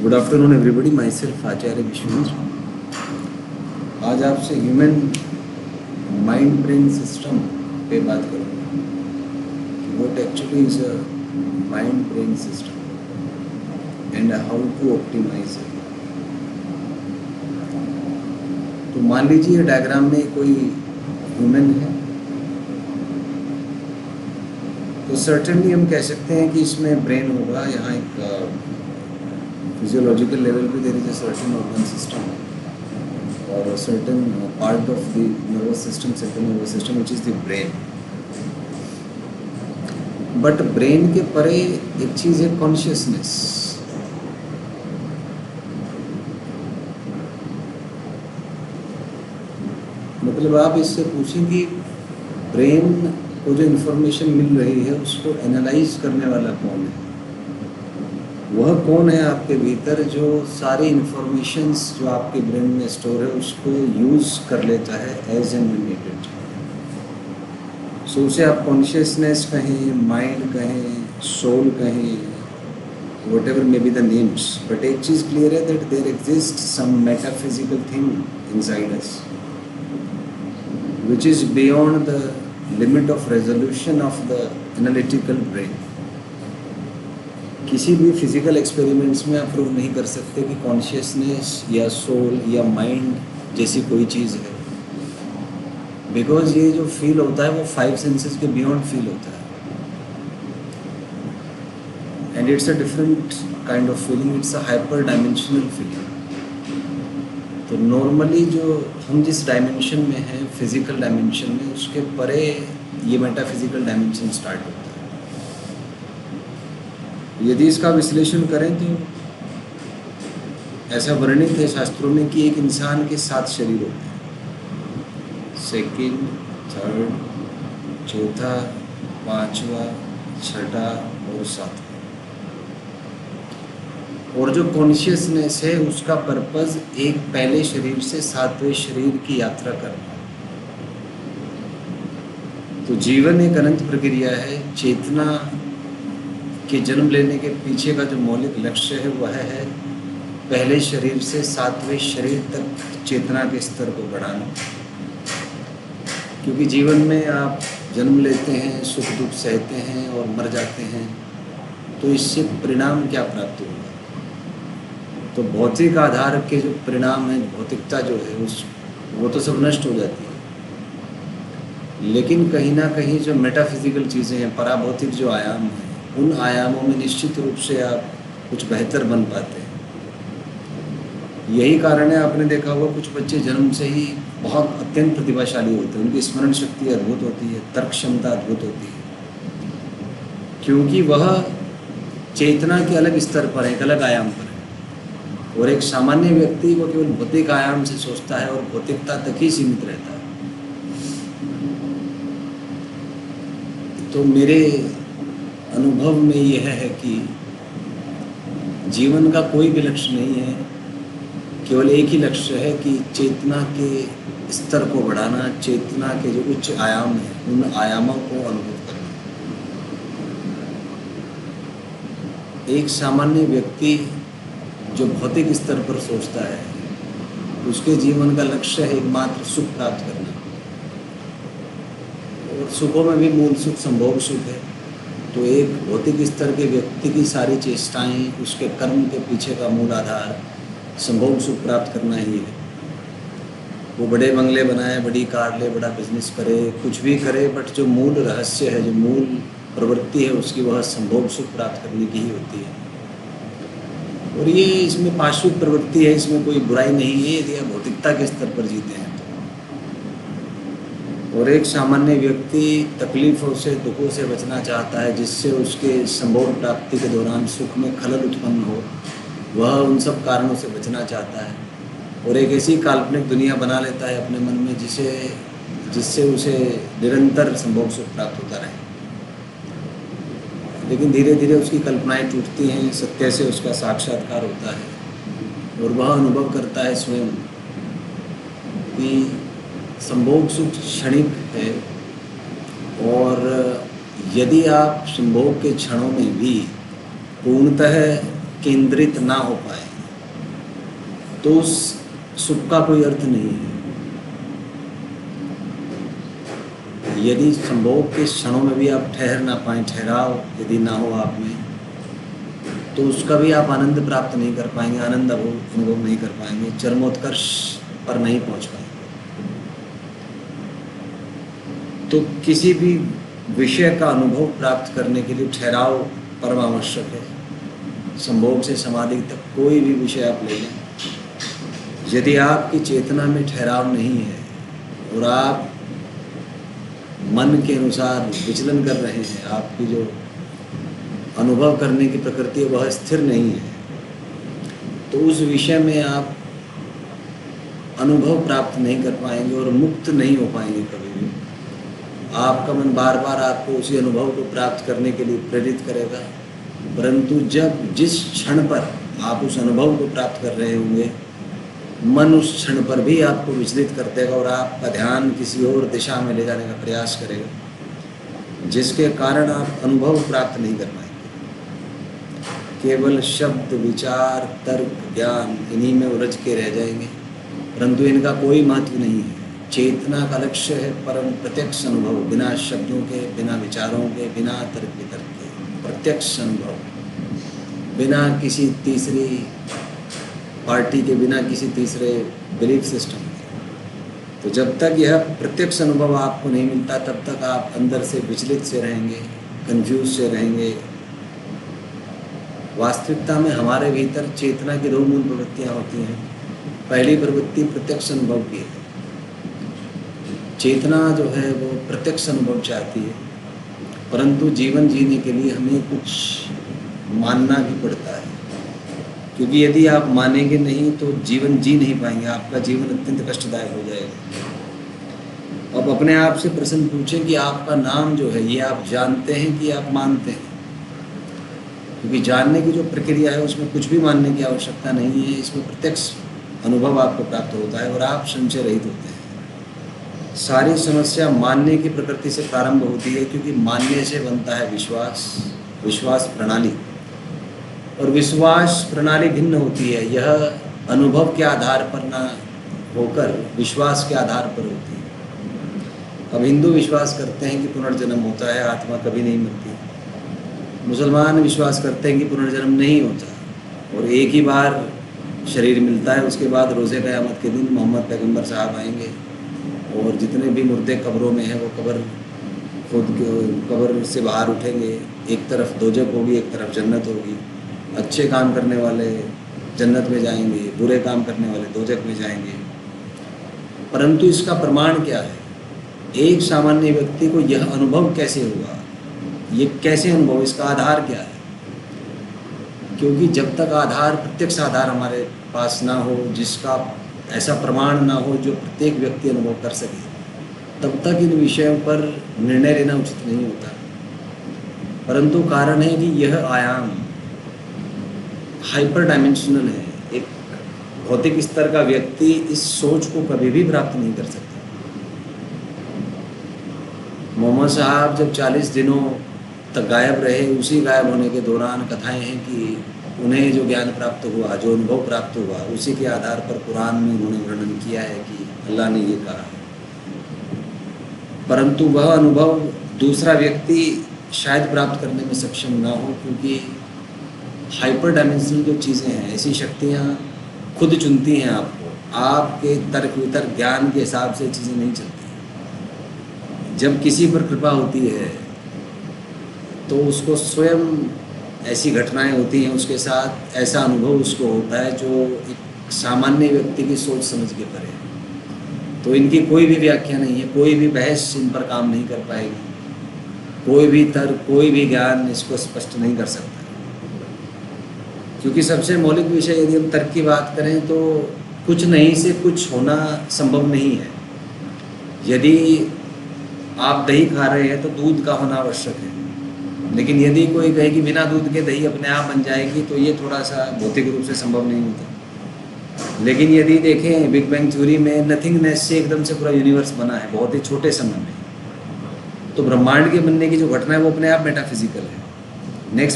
Good afternoon everybody, myself Acharya Vishwendra. आज आपसे human mind brain system पे बात करूँगा कि what actually is a mind brain system and how to optimise it. तो मान लीजिए डायग्राम में कोई ह्यूमन है, तो सर्टेनली हम कह सकते हैं कि इसमें ब्रेन होगा। यहाँ एक फिजियोलॉजिकल लेवल पे there is a certain organ system और a certain part of the nervous system, central nervous system, which is the brain. But brain के परे एक चीज़ है consciousness। मतलब आप इससे पूछें कि ब्रेन को जो इन्फॉर्मेशन मिल रही है उसको एनालाइज करने वाला कौन है। वह कौन है आपके भीतर जो सारी इन्फॉर्मेशंस जो आपके ब्रेन में स्टोर है उसको यूज़ कर लेता है एज एन नीडेड। सो उसे आप कॉन्शियसनेस कहें, माइंड कहें, सोल कहें, whatever may be the names, but एक चीज़ क्लियर है that there exist some metaphysical thing inside us which is beyond the limit of resolution of the analytical brain. किसी भी फिजिकल एक्सपेरिमेंट्स में आप prove नहीं कर सकते कि कॉन्शियसनेस या सोल या माइंड जैसी कोई चीज़ है, बिकॉज ये जो फील होता है वो 5 सेंसेस के बियॉन्ड फील होता है and it's a different kind of feeling, it's a hyper dimensional feeling. तो नॉर्मली जो हम जिस डायमेंशन में हैं, फिजिकल डायमेंशन में, उसके परे ये मेटाफिजिकल डायमेंशन स्टार्ट होता है। यदि इसका विश्लेषण करें तो ऐसा वर्णित है शास्त्रों में कि एक इंसान के 7 शरीर होते हैं, सेकंड, थर्ड, चौथा, 5वां, 6वां और 7वां। और जो कॉन्शियसनेस है उसका पर्पस एक पहले शरीर से 7वें शरीर की यात्रा करना। तो जीवन एक अनंत प्रक्रिया है। चेतना के जन्म लेने के पीछे का जो मौलिक लक्ष्य है वह है पहले शरीर से 7वें शरीर तक चेतना के स्तर को बढ़ाना। क्योंकि जीवन में आप जन्म लेते हैं, सुख दुख सहते हैं और मर जाते हैं, तो इससे परिणाम क्या प्राप्त होगा? तो भौतिक आधार के जो परिणाम हैं, भौतिकता जो है वो तो सब नष्ट हो जाती है, लेकिन कहीं ना कहीं जो मेटाफिजिकल चीज़ें हैं, पराभौतिक जो आयाम हैं, उन आयामों में निश्चित रूप से आप कुछ बेहतर बन पाते हैं। यही कारण है, आपने देखा होगा कुछ बच्चे जन्म से ही बहुत अत्यंत प्रतिभाशाली होते हैं, उनकी स्मरण शक्ति अद्भुत होती है, तर्क क्षमता अद्भुत होती है, क्योंकि वह चेतना के अलग स्तर पर है, एक अलग आयाम पर है। और एक सामान्य व्यक्ति वो केवल भौतिक आयाम से सोचता है और भौतिकता तक ही सीमित रहता है। तो मेरे अनुभव में यह है कि जीवन का कोई भी लक्ष्य नहीं है, केवल एक ही लक्ष्य है कि चेतना के स्तर को बढ़ाना, चेतना के जो उच्च आयाम हैं उन आयामों को अनुभव करना। एक सामान्य व्यक्ति जो भौतिक स्तर पर सोचता है उसके जीवन का लक्ष्य है एकमात्र सुख प्राप्त करना, और सुखों में भी मूल सुख संभोग सुख है। तो एक भौतिक स्तर के व्यक्ति की सारी चेष्टाएं, उसके कर्म के पीछे का मूल आधार संभोग सुख प्राप्त करना ही है। वो बड़े बंगले बनाए, बड़ी कार ले, बड़ा बिजनेस करे, कुछ भी करे, बट जो मूल रहस्य है, जो मूल प्रवृत्ति है उसकी, वह संभोग सुख प्राप्त करने की ही होती है। और ये इसमें पार्श्विक प्रवृत्ति है, इसमें कोई बुराई नहीं है यदि आप भौतिकता के स्तर पर जीते हैं। और एक सामान्य व्यक्ति तकलीफ़ों से, दुखों से बचना चाहता है, जिससे उसके संभोग प्राप्ति के दौरान सुख में खलल उत्पन्न हो, वह उन सब कारणों से बचना चाहता है और एक ऐसी काल्पनिक दुनिया बना लेता है अपने मन में जिससे उसे निरंतर संभोग सुख प्राप्त होता रहे। लेकिन धीरे धीरे उसकी कल्पनाएं टूटती हैं, सत्य से उसका साक्षात्कार होता है और वह अनुभव करता है स्वयं कि संभोग सुख क्षणिक है, और यदि आप संभोग के क्षणों में भी पूर्णतः केंद्रित ना हो पाए तो उस सुख का कोई अर्थ नहीं है। यदि संभोग के क्षणों में भी आप ठहर ना पाएँ, ठहराव यदि ना हो आप में, तो उसका भी आप आनंद प्राप्त नहीं कर पाएंगे, आनंद अनुभव नहीं कर पाएंगे, चरमोत्कर्ष पर नहीं पहुंच पाएंगे। तो किसी भी विषय का अनुभव प्राप्त करने के लिए ठहराव परम आवश्यक है। संभोग से समाधि तक कोई भी विषय आप ले लें, यदि आपकी चेतना में ठहराव नहीं है और आप मन के अनुसार विचलन कर रहे हैं, आपकी जो अनुभव करने की प्रकृति है वह स्थिर नहीं है, तो उस विषय में आप अनुभव प्राप्त नहीं कर पाएंगे और मुक्त नहीं हो पाएंगे कभी भी। आपका मन बार बार आपको उसी अनुभव को प्राप्त करने के लिए प्रेरित करेगा, परंतु जिस क्षण पर आप उस अनुभव को प्राप्त कर रहे होंगे, मन उस क्षण पर भी आपको विचलित कर देगा और आपका ध्यान किसी और दिशा में ले जाने का प्रयास करेगा, जिसके कारण आप अनुभव प्राप्त नहीं कर पाएंगे। केवल शब्द, विचार, तर्क, ज्ञान इन्हीं में उलझ के रह जाएंगे, परंतु इनका कोई महत्व नहीं है। चेतना का लक्ष्य है परम प्रत्यक्ष अनुभव, बिना शब्दों के, बिना विचारों के, बिना तर्क वितर्क के, प्रत्यक्ष अनुभव, बिना किसी तीसरी पार्टी के, बिना किसी तीसरे बिलीफ सिस्टम के। तो जब तक यह प्रत्यक्ष अनुभव आपको नहीं मिलता, तब तक आप अंदर से विचलित से रहेंगे, कंफ्यूज से रहेंगे। वास्तविकता में हमारे भीतर चेतना की दो मूल प्रवृत्तियाँ होती हैं। पहली प्रवृत्ति प्रत्यक्ष अनुभव की है। चेतना जो है वो प्रत्यक्ष अनुभव चाहती है, परंतु जीवन जीने के लिए हमें कुछ मानना भी पड़ता है, क्योंकि यदि आप मानेंगे नहीं तो जीवन जी नहीं पाएंगे, आपका जीवन अत्यंत कष्टदायक हो जाएगा। अब अपने आप से प्रश्न पूछें कि आपका नाम जो है ये आप जानते हैं कि आप मानते हैं? क्योंकि जानने की जो प्रक्रिया है उसमें कुछ भी मानने की आवश्यकता नहीं है, इसमें प्रत्यक्ष अनुभव आपको प्राप्त होता है और आप संशय रहित होते हैं। सारी समस्या मानने की प्रकृति से प्रारंभ होती है, क्योंकि मानने से बनता है विश्वास, विश्वास प्रणाली, और विश्वास प्रणाली भिन्न होती है। यह अनुभव के आधार पर ना होकर विश्वास के आधार पर होती है। अब हिंदू विश्वास करते हैं कि पुनर्जन्म होता है, आत्मा कभी नहीं मरती। मुसलमान विश्वास करते हैं कि पुनर्जन्म नहीं होता और एक ही बार शरीर मिलता है, उसके बाद रोज़े क़यामत के दिन मोहम्मद पैगंबर साहब आएंगे और जितने भी मुर्दे कब्रों में हैं वो कब्र से बाहर उठेंगे। एक तरफ दोजख होगी, एक तरफ जन्नत होगी। अच्छे काम करने वाले जन्नत में जाएंगे, बुरे काम करने वाले दोजख में जाएंगे। परंतु इसका प्रमाण क्या है? एक सामान्य व्यक्ति को यह अनुभव कैसे हुआ, ये कैसे अनुभव, इसका आधार क्या है? क्योंकि जब तक आधार, प्रत्यक्ष आधार हमारे पास ना हो, जिसका ऐसा प्रमाण ना हो जो प्रत्येक व्यक्ति अनुभव कर सके, तब तक इन विषयों पर निर्णय लेना उचित नहीं होता। परंतु कारण है कि यह आयाम हाइपर डायमेंशनल है। एक भौतिक स्तर का व्यक्ति इस सोच को कभी भी प्राप्त नहीं कर सकता। मोहम्मद साहब जब 40 दिनों तक गायब रहे, उसी गायब होने के दौरान कथाएं हैं कि उन्हें जो ज्ञान प्राप्त हुआ, जो अनुभव प्राप्त हुआ, उसी के आधार पर कुरान में उन्होंने वर्णन किया है कि अल्लाह ने ये कहा। परंतु वह अनुभव दूसरा व्यक्ति शायद प्राप्त करने में सक्षम ना हो, क्योंकि हाइपर डायमेंशनल जो चीज़ें हैं, ऐसी शक्तियाँ खुद चुनती हैं आपको। आपके तर्क वितर्क ज्ञान के हिसाब से चीज़ें नहीं चलती। जब किसी पर कृपा होती है तो उसको स्वयं ऐसी घटनाएं होती हैं, उसके साथ ऐसा अनुभव उसको होता है जो एक सामान्य व्यक्ति की सोच समझ के परे है। तो इनकी कोई भी व्याख्या नहीं है, कोई भी बहस इन पर काम नहीं कर पाएगी, कोई भी तर्क, कोई भी ज्ञान इसको स्पष्ट नहीं कर सकता। क्योंकि सबसे मौलिक विषय यदि हम तर्क की बात करें तो कुछ नहीं से कुछ होना संभव नहीं है। यदि आप दही खा रहे हैं तो दूध का होना आवश्यक है, लेकिन यदि कोई कहे कि बिना दूध के दही अपने आप बन जाएगी तो ये थोड़ा सा भौतिक रूप से संभव नहीं होता। लेकिन यदि देखें बिग बैंग थ्योरी में नथिंगनेस से एकदम से पूरा यूनिवर्स बना है बहुत ही छोटे समय में, तो ब्रह्मांड के बनने की जो घटना है वो अपने आप मेटाफिजिकल है। नेक्स्ट